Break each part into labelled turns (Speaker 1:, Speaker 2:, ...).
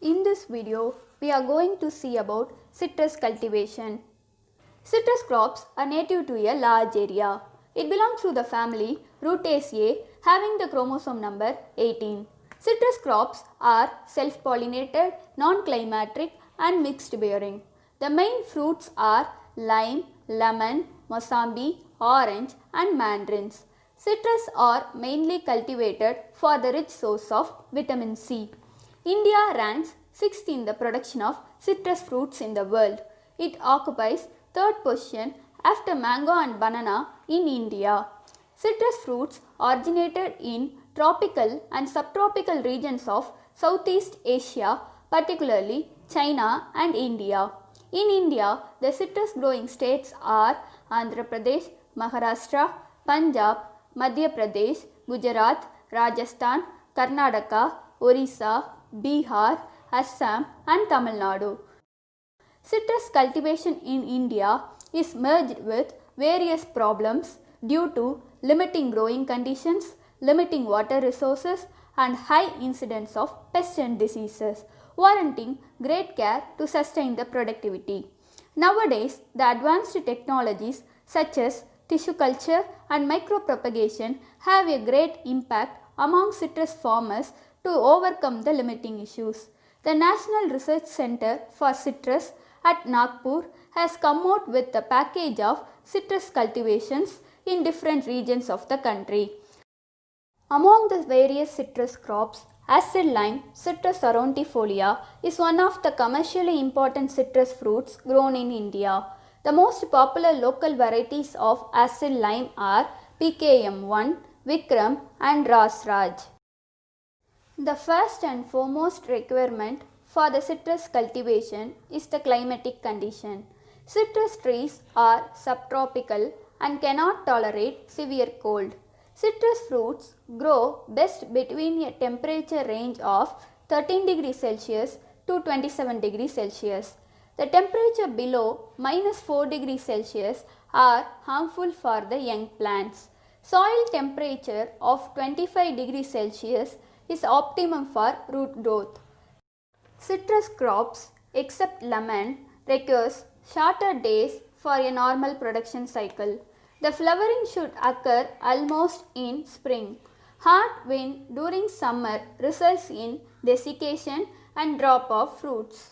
Speaker 1: In this video, we are going to see about citrus cultivation. Citrus crops are native to a large area. It belongs to the family Rutaceae having the chromosome number 18. Citrus crops are self-pollinated, non-climatic and mixed bearing. The main fruits are lime, lemon, mosambi, orange and mandarins. Citrus are mainly cultivated for the rich source of vitamin C. India ranks 6th in the production of citrus fruits in the world. It occupies 3rd position after mango and banana in India. Citrus fruits originated in tropical and subtropical regions of Southeast Asia, particularly China and India. In India, the citrus growing states are Andhra Pradesh, Maharashtra, Punjab, Madhya Pradesh, Gujarat, Rajasthan, Karnataka, Orissa, Bihar, Assam and Tamil Nadu. Citrus cultivation in India is merged with various problems due to limiting growing conditions, limiting water resources and high incidence of pests and diseases, warranting great care to sustain the productivity. Nowadays, the advanced technologies such as tissue culture and micropropagation have a great impact among citrus farmers to overcome the limiting issues. The National Research Center for Citrus at Nagpur has come out with a package of citrus cultivations in different regions of the country. Among the various citrus crops, acid lime Citrus aurantifolia is one of the commercially important citrus fruits grown in India. The most popular local varieties of acid lime are PKM1, Vikram and Rasraj. The first and foremost requirement for the citrus cultivation is the climatic condition. Citrus trees are subtropical and cannot tolerate severe cold. Citrus fruits grow best between a temperature range of 13 degrees Celsius to 27 degrees Celsius. The temperature below -4 degrees Celsius are harmful for the young plants. Soil temperature of 25 degrees Celsius is optimum for root growth. Citrus crops except lemon requires shorter days for a normal production cycle. The flowering should occur almost in spring. Hard wind during summer results in desiccation and drop of fruits.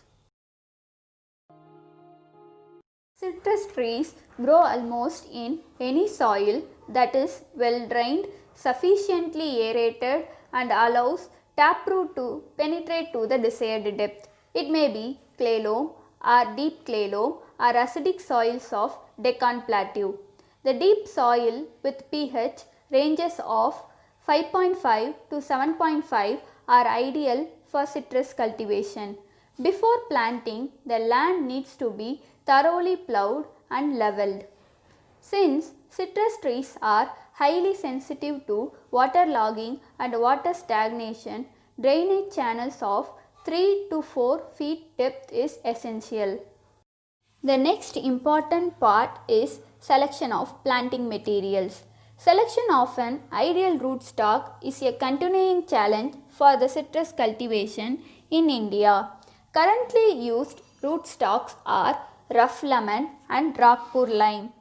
Speaker 1: Citrus trees grow almost in any soil that is well drained, sufficiently aerated and allows taproot to penetrate to the desired depth. It may be clay loam or deep clay loam or acidic soils of Deccan Plateau. The deep soil with pH ranges of 5.5 to 7.5 are ideal for citrus cultivation. Before planting, the land needs to be thoroughly plowed and leveled. Since citrus trees are highly sensitive to waterlogging and water stagnation, drainage channels of 3 to 4 feet depth is essential. The next important part is selection of planting materials. Selection of an ideal rootstock is a continuing challenge for the citrus cultivation in India. Currently used rootstocks are rough lemon and Rockpur lime.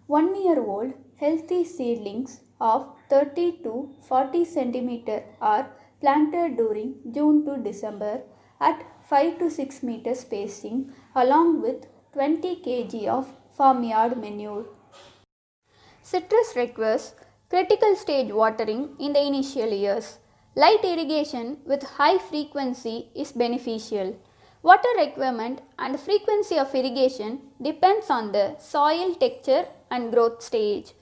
Speaker 1: 1-year-old healthy seedlings of 30 to 40 cm are planted during June to December at 5 to 6 meter spacing along with 20 kg of farmyard manure. Citrus requires critical stage watering in the initial years. Light irrigation with high frequency is beneficial. Water requirement and frequency of irrigation depends on the soil texture and growth stage.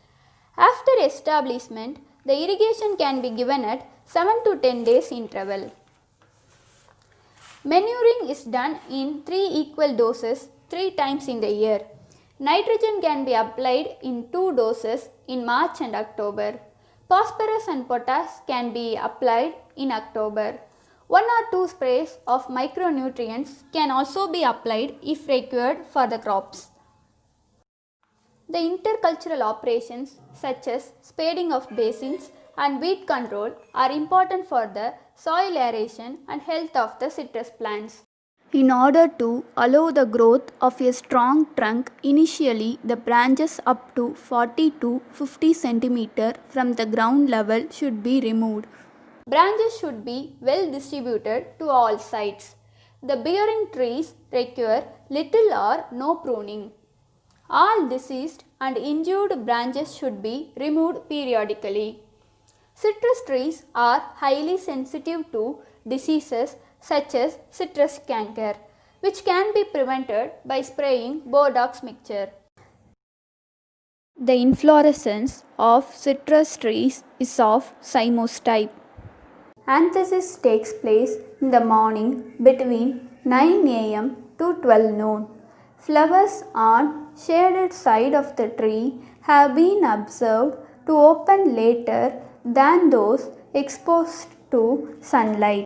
Speaker 1: After establishment, the irrigation can be given at 7 to 10 days interval. Manuring is done in 3 equal doses 3 times in the year. Nitrogen can be applied in 2 doses in March and October. Phosphorus and potash can be applied in October. 1 or 2 sprays of micronutrients can also be applied if required for the crops. The intercultural operations such as spading of basins and weed control are important for the soil aeration and health of the citrus plants. In order to allow the growth of a strong trunk, initially the branches up to 40 to 50 cm from the ground level should be removed. Branches should be well distributed to all sides. The bearing trees require little or no pruning. All diseased and injured branches should be removed periodically. Citrus trees are highly sensitive to diseases such as citrus canker, which can be prevented by spraying Borax mixture. The inflorescence of citrus trees is of cymose type. Anthesis takes place in the morning between 9 am to 12 noon. Flowers on shaded side of the tree have been observed to open later than those exposed to sunlight.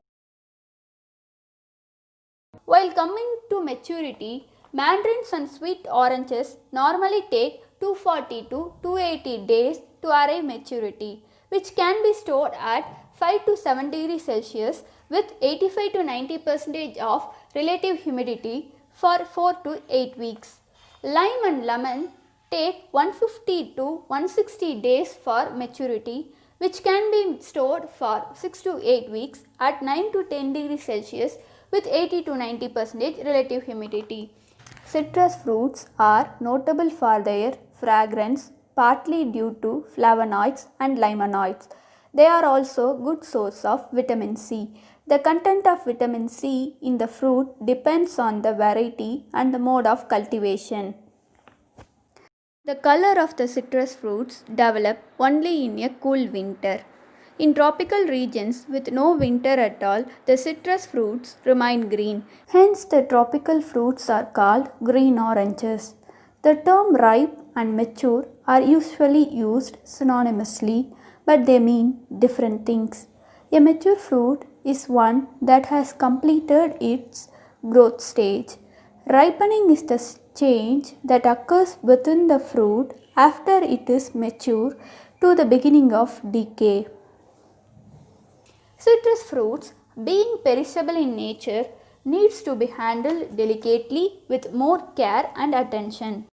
Speaker 1: While coming to maturity, mandarins and sweet oranges normally take 240 to 280 days to arrive maturity, which can be stored at 5 to 7 degrees Celsius with 85 to 90% of relative humidity for 4 to 8 weeks. Lime and lemon take 150 to 160 days for maturity, which can be stored for 6 to 8 weeks at 9 to 10 degrees Celsius with 80 to 90% relative humidity. Citrus fruits are notable for their fragrance, partly due to flavonoids and limonoids. They are also good source of vitamin C. The content of vitamin C in the fruit depends on the variety and the mode of cultivation. The color of the citrus fruits develop only in a cool winter. In tropical regions with no winter at all, the citrus fruits remain green. Hence, the tropical fruits are called green oranges. The term ripe and mature are usually used synonymously, but they mean different things. A mature fruit is one that has completed its growth stage. Ripening is the change that occurs within the fruit after it is mature to the beginning of decay. Citrus fruits, being perishable in nature, needs to be handled delicately with more care and attention.